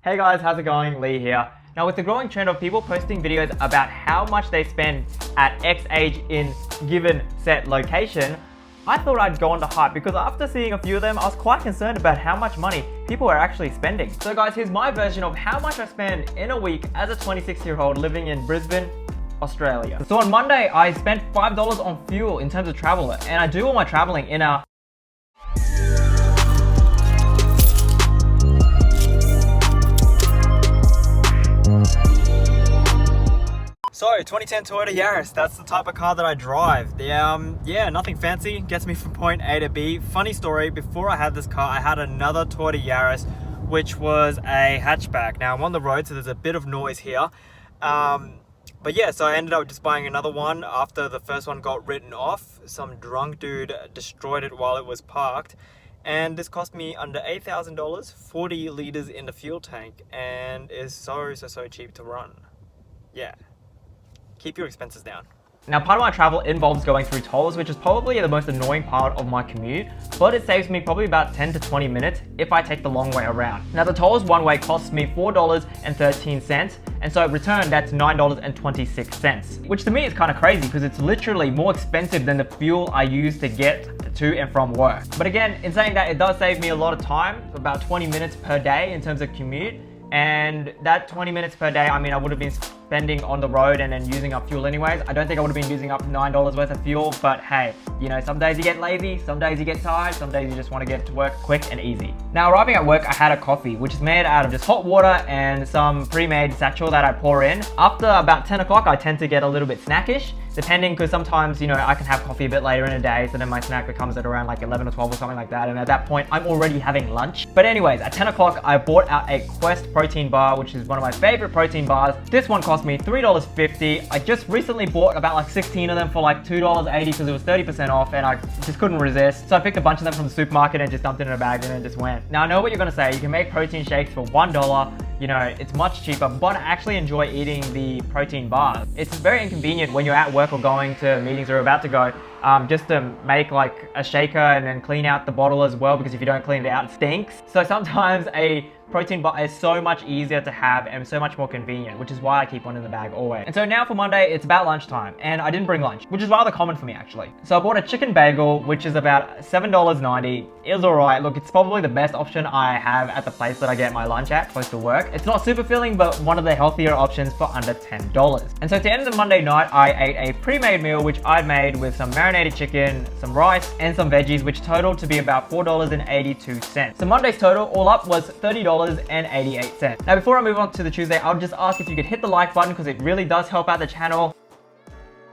Hey guys, how's it going? Lee here. Now with the growing trend of people posting videos about how much they spend at X age in given set location, I thought I'd go on the hype because after seeing a few of them, I was quite concerned about how much money people are actually spending. So guys, here's my version of how much I spend in a week as a 26-year-old living in Brisbane, Australia. So on Monday, I spent $5 on fuel in terms of travel, and I do all my traveling in our So, 2010 Toyota Yaris, that's the type of car that I drive. Yeah, nothing fancy, gets me from point A to B. Funny story, before I had this car, I had another Toyota Yaris, which was a hatchback. Now, I'm on the road, so there's a bit of noise here. But yeah, so I ended up just buying another one after the first one got written off. Some drunk dude destroyed it while it was parked. And this cost me under $8,000, 40 liters in the fuel tank, and is so cheap to run. Yeah. Keep your expenses down. Now, part of my travel involves going through tolls, which is probably the most annoying part of my commute, but it saves me probably about 10 to 20 minutes if I take the long way around. Now, the tolls one way costs me $4.13, and so return that's $9.26, which to me is kind of crazy because it's literally more expensive than the fuel I use to get to and from work. But again, in saying that, it does save me a lot of time, about 20 minutes per day in terms of commute. And that 20 minutes per day, I mean, I would have been spending on the road and then using up fuel anyways. I don't think I would have been using up $9 worth of fuel, but hey, you know, some days you get lazy, some days you get tired, some days you just want to get to work quick and easy. Now, arriving at work, I had a coffee, which is made out of just hot water and some pre-made satchel that I pour in. After about 10 o'clock, I tend to get a little bit snackish, depending, because sometimes, you know, I can have coffee a bit later in the day, so then my snack becomes at around like 11 or 12 or something like that, and at that point, I'm already having lunch. But anyways, at 10 o'clock, I bought out a Quest protein bar, which is one of my favorite protein bars. This one cost me $3.50. I just recently bought about like 16 of them for like $2.80 because it was 30% off, and I just couldn't resist. So I picked a bunch of them from the supermarket and just dumped it in a bag and then just went. Now, I know what you're gonna say. You can make protein shakes for $1. You know, it's much cheaper, but I actually enjoy eating the protein bars. It's very inconvenient when you're at work or going to meetings or about to go, just to make like a shaker and then clean out the bottle as well, because if you don't clean it out, it stinks. So sometimes a protein bar is so much easier to have and so much more convenient, which is why I keep one in the bag always. And so now for Monday, it's about lunchtime, and I didn't bring lunch, which is rather common for me actually. So I bought a chicken bagel, which is about $7.90. It was alright. Look, it's probably the best option I have at the place that I get my lunch at, close to work. It's not super filling, but one of the healthier options for under $10. And so to end the Monday night, I ate a pre-made meal, which I'd made with some marinated chicken, some rice, and some veggies, which totaled to be about $4.82. So Monday's total all up was $30.88. Now, before I move on to the Tuesday, I'll just ask if you could hit the like button because it really does help out the channel.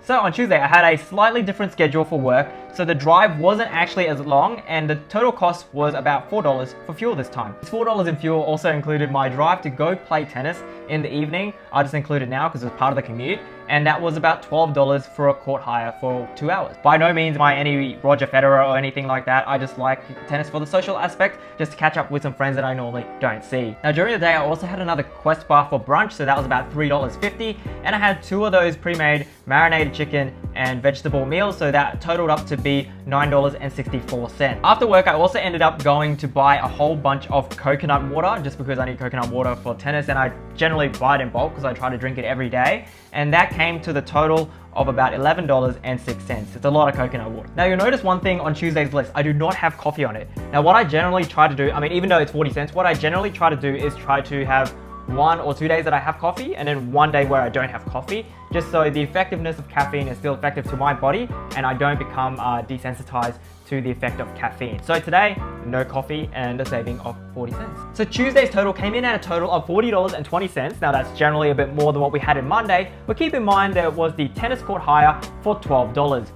So on Tuesday, I had a slightly different schedule for work, so the drive wasn't actually as long, and the total cost was about $4 for fuel this time. This $4 in fuel also included my drive to go play tennis in the evening. I just included now because it was part of the commute, and that was about $12 for a court hire for 2 hours. By no means am I any Roger Federer or anything like that. I just like tennis for the social aspect, just to catch up with some friends that I normally don't see. Now during the day, I also had another Quest bar for brunch, so that was about $3.50, and I had 2 of those pre-made marinated chicken and vegetable meals, so that totaled up to be $9.64. After work, I also ended up going to buy a whole bunch of coconut water, just because I need coconut water for tennis, and I generally buy it in bulk because I try to drink it every day, and that came to the total of about $11.06. It's a lot of coconut water. Now you'll notice one thing on Tuesday's list, I do not have coffee on it. Now what I generally try to do, I mean, even though it's 40 cents, what I generally try to do is try to have 1 or 2 days that I have coffee and then 1 day where I don't have coffee, just so the effectiveness of caffeine is still effective to my body and I don't become desensitized to the effect of caffeine. So today, no coffee and a saving of 40 cents. So Tuesday's total came in at a total of $40.20. Now that's generally a bit more than what we had in Monday, but keep in mind there was the tennis court hire for $12.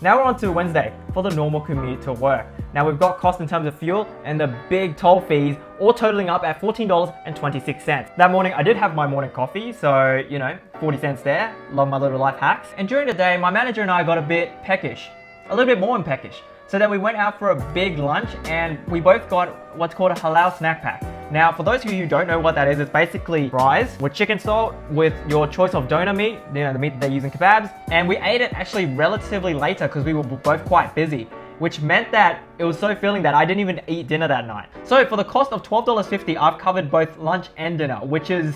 Now we're on to Wednesday for the normal commute to work. Now we've got cost in terms of fuel and the big toll fees, all totaling up at $14.26. That morning I did have my morning coffee, so you know, 40 cents there. Love my little life hacks. And during the day, my manager and I got a bit peckish, a little bit more than peckish. So then we went out for a big lunch and we both got what's called a halal snack pack. Now, for those of you who don't know what that is, it's basically fries with chicken salt with your choice of doner meat, you know, the meat that they use in kebabs. And we ate it actually relatively later because we were both quite busy. which meant that it was so filling that I didn't even eat dinner that night. So for the cost of $12.50, I've covered both lunch and dinner, which is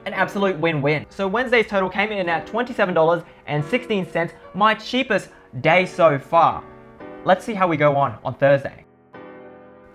an absolute win-win. So Wednesday's total came in at $27.16, my cheapest day so far. Let's see how we go on Thursday.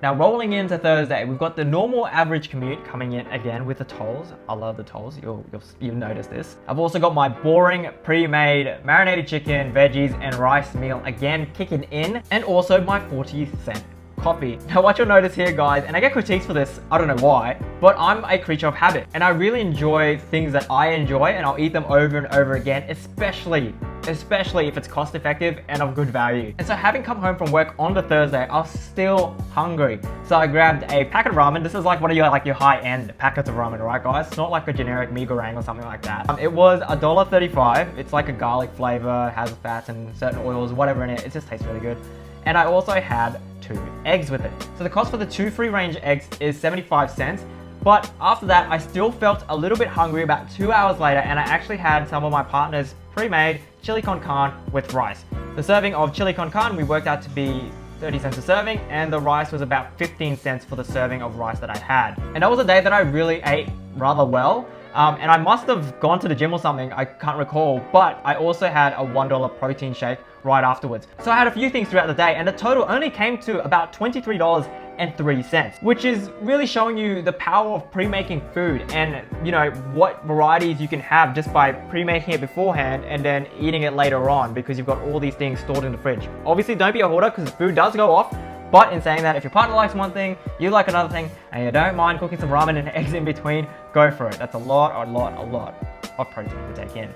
Now rolling into Thursday, we've got the normal average commute coming in again with the tolls. I love the tolls, you'll notice this. I've also got my boring pre-made marinated chicken, veggies and rice meal again kicking in, and also my 40-cent coffee. Now what you'll notice here guys, and I get critiques for this, I don't know why, but I'm a creature of habit and I really enjoy things that I enjoy and I'll eat them over and over again, especially if it's cost effective and of good value. And so having come home from work on the Thursday, I was still hungry. So I grabbed a packet of ramen. This is like one of your high-end packets of ramen, right guys? It's not like a generic mee goreng or something like that. It was $1.35. It's like a garlic flavor, has fats and certain oils, whatever in it. It just tastes really good. And I also had 2 eggs with it. So the cost for the 2 free-range eggs is 75 cents. But after that, I still felt a little bit hungry about 2 hours later, and I actually had some of my partner's pre-made chili con carne with rice. The serving of chili con carne we worked out to be 30 cents a serving, and the rice was about 15 cents for the serving of rice that I had. And that was a day that I really ate rather well. And I must have gone to the gym or something, I can't recall, but I also had a $1 protein shake right afterwards. So I had a few things throughout the day, and the total only came to about $23.03, which is really showing you the power of pre-making food and, you know, what varieties you can have just by pre-making it beforehand and then eating it later on because you've got all these things stored in the fridge. Obviously, don't be a hoarder because food does go off. But in saying that, if your partner likes one thing, you like another thing, and you don't mind cooking some ramen and eggs in between, go for it. That's a lot of protein to take in.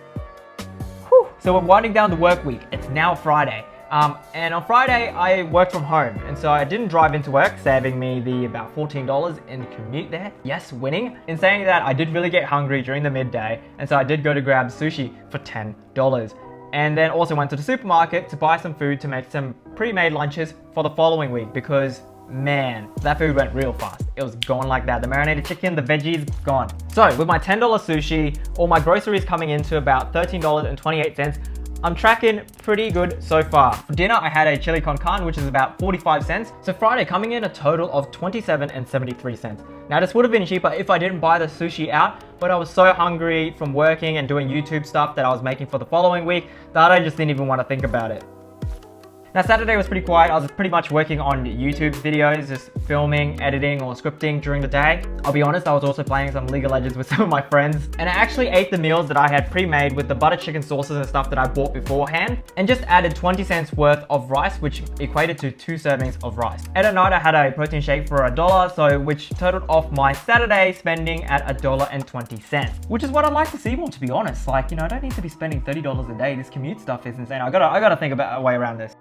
Whew. So we're winding down the work week. It's now Friday. And on Friday, I worked from home. And so I didn't drive into work, saving me the about $14 in commute there. Yes, winning. In saying that, I did really get hungry during the midday. And so I did go to grab sushi for $10. And then also went to the supermarket to buy some food to make some pre-made lunches for the following week because, man, that food went real fast. It was gone like that. The marinated chicken, the veggies, gone. So with my $10 sushi, all my groceries coming into about $13.28, I'm tracking pretty good so far. For dinner, I had a chili con carne, which is about 45 cents. So Friday coming in a total of 27.73 cents. Now this would have been cheaper if I didn't buy the sushi out, but I was so hungry from working and doing YouTube stuff that I was making for the following week that I just didn't even want to think about it. Now Saturday was pretty quiet. I was pretty much working on YouTube videos, just filming, editing or scripting during the day. I'll be honest, I was also playing some League of Legends with some of my friends. And I actually ate the meals that I had pre-made with the butter chicken sauces and stuff that I bought beforehand, and just added 20 cents worth of rice, which equated to 2 servings of rice. And at night I had a protein shake for $1, so which totaled off my Saturday spending at $1.20, which is what I'd like to see more, to be honest. Like, you know, I don't need to be spending $30 a day. This commute stuff is insane. I gotta think about a way around this.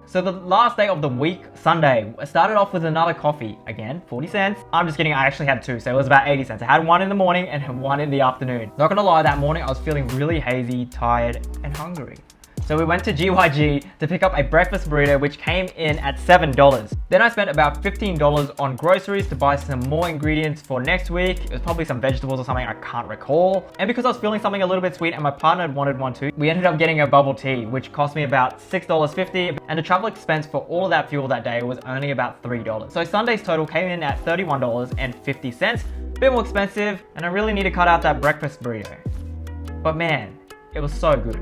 So the last day of the week, Sunday, I started off with another coffee. Again, 40 cents. I'm just kidding, I actually had 2, so it was about 80 cents. I had one in the morning and one in the afternoon. Not gonna lie, that morning I was feeling really hazy, tired, and hungry. So we went to GYG to pick up a breakfast burrito, which came in at $7. Then I spent about $15 on groceries to buy some more ingredients for next week. It was probably some vegetables or something, I can't recall. And because I was feeling something a little bit sweet and my partner wanted one too, we ended up getting a bubble tea, which cost me about $6.50. And the travel expense for all of that fuel that day was only about $3. So Sunday's total came in at $31.50. A bit more expensive, and I really need to cut out that breakfast burrito. But man, it was so good.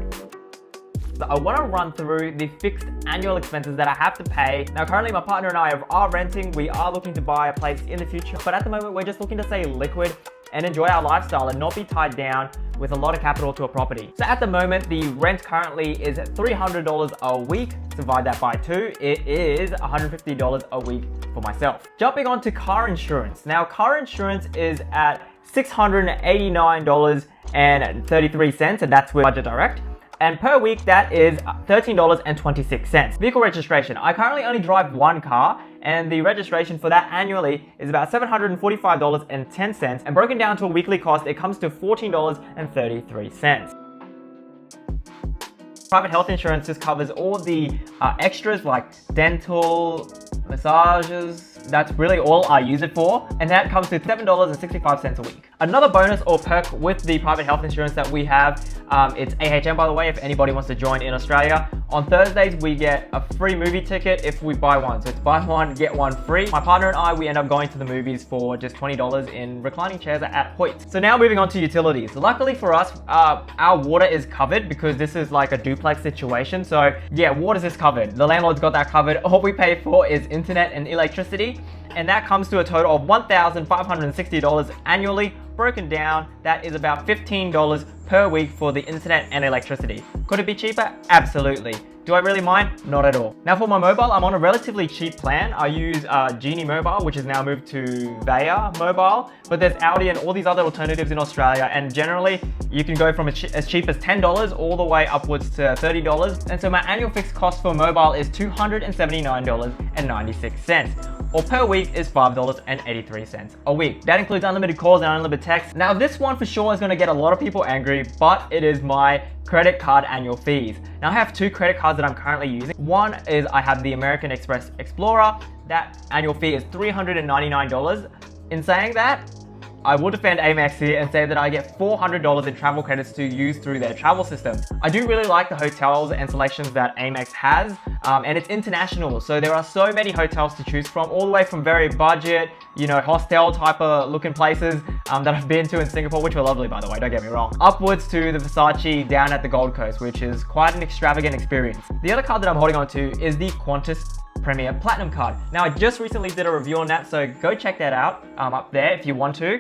So I want to run through the fixed annual expenses that I have to pay. Now currently my partner and I are renting. We are looking to buy a place in the future, but at the moment we're just looking to stay liquid and enjoy our lifestyle and not be tied down with a lot of capital to a property. So at the moment, the rent currently is $300 a week. Divide that by 2, it is $150 a week for myself. Jumping on to car insurance. Now car insurance is at $689.33, and that's with Budget Direct. And per week, that is $13.26. Vehicle registration. I currently only drive one car, and the registration for that annually is about $745.10. And broken down to a weekly cost, it comes to $14.33. Private health insurance just covers all the extras like dental, massages. That's really all I use it for, and that comes to $7.65 a week. Another bonus or perk with the private health insurance that we have, it's AHM by the way, if anybody wants to join in Australia. On Thursdays, we get a free movie ticket if we buy one. So it's buy one, get one free. My partner and I, we end up going to the movies for just $20 in reclining chairs at Hoyt. So now moving on to utilities. Luckily for us, our water is covered because this is like a duplex situation. So yeah, water is covered. The landlord's got that covered. All we pay for is internet and electricity. And that comes to a total of $1,560 annually. Broken down, that is about $15 per week for the internet and electricity. Could it be cheaper? Absolutely. Do I really mind? Not at all. Now for my mobile, I'm on a relatively cheap plan. I use Genie Mobile, which has now moved to Vaya Mobile, but there's Audi and all these other alternatives in Australia, and generally you can go from as cheap as $10 all the way upwards to $30. And so my annual fixed cost for mobile is $279.96. Or per week is $5.83 a week. That includes unlimited calls and unlimited texts. Now this one for sure is gonna get a lot of people angry, but it is my credit card annual fees. Now I have two credit cards that I'm currently using. One is I have the American Express Explorer. That annual fee is $399. In saying that, I will defend Amex here and say that I get $400 in travel credits to use through their travel system. I do really like the hotels and selections that Amex has, and it's international. So there are so many hotels to choose from, all the way from very budget, you know, hostel type of looking places that I've been to in Singapore, which were lovely by the way, don't get me wrong, upwards to the Versace down at the Gold Coast, which is quite an extravagant experience. The other card that I'm holding on to is the Qantas Premier Platinum card. Now I just recently did a review on that, so go check that out up there if you want to.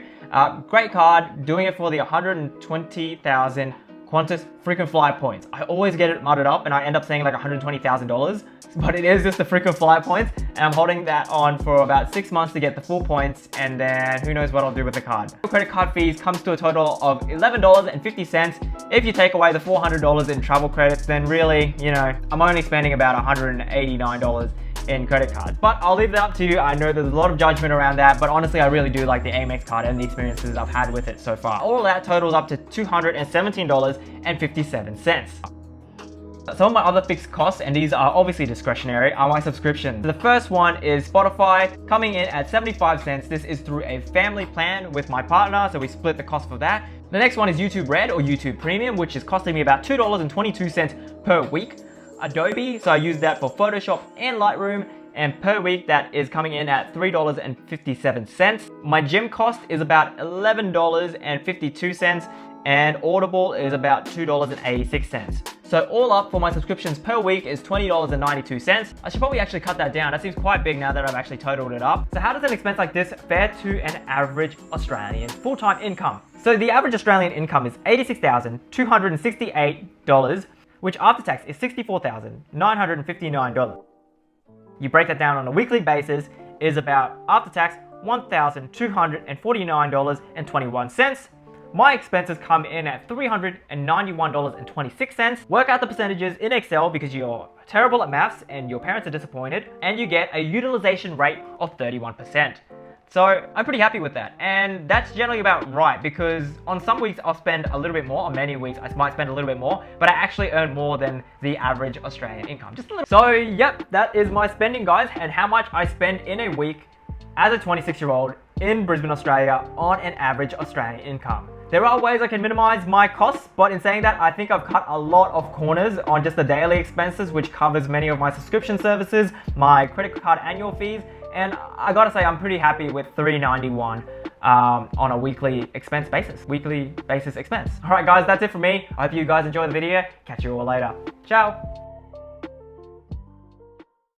Great card, doing it for the 120,000 Qantas frequent flyer points. I always get it muddled up and I end up saying like $120,000, but it is just the frequent flyer points, and I'm holding that on for about 6 months to get the full points, and then who knows what I'll do with the card. Credit card fees comes to a total of $11.50. If you take away the $400 in travel credits, then really, you know, I'm only spending about $189 in credit cards. But I'll leave that up to you. I know there's a lot of judgment around that, but honestly, I really do like the Amex card and the experiences I've had with it so far. All of that totals up to $217.57. Some of my other fixed costs, and these are obviously discretionary, are my subscriptions. The first one is Spotify, coming in at 75 cents. This is through a family plan with my partner, so we split the cost for that. The next one is YouTube Red or YouTube Premium, which is costing me about $2.22 per week. Adobe, so I use that for Photoshop and Lightroom, and per week that is coming in at $3.57. My gym cost is about $11.52, and Audible is about $2.86. So all up for my subscriptions per week is $20.92. I should probably actually cut that down. That seems quite big now that I've actually totaled it up. So how does an expense like this fare to an average Australian full-time income? So the average Australian income is $86,268, which after tax is $64,959. You break that down on a weekly basis, is about after tax $1,249.21. My expenses come in at $391.26. Work out the percentages in Excel because you're terrible at maths and your parents are disappointed, and you get a utilization rate of 31%. So I'm pretty happy with that, and that's generally about right, because on some weeks I'll spend a little bit more, on many weeks I might spend a little bit more, but I actually earn more than the average Australian income, just a little. So yep, that is my spending, guys, and how much I spend in a week as a 26-year-old in Brisbane, Australia on an average Australian income. There are ways I can minimize my costs, but in saying that, I think I've cut a lot of corners on just the daily expenses, which covers many of my subscription services, my credit card annual fees, and I gotta say I'm pretty happy with $391 on a weekly expense basis, expense. All right guys, that's it from me. I hope you guys enjoyed the video. Catch you all later. Ciao.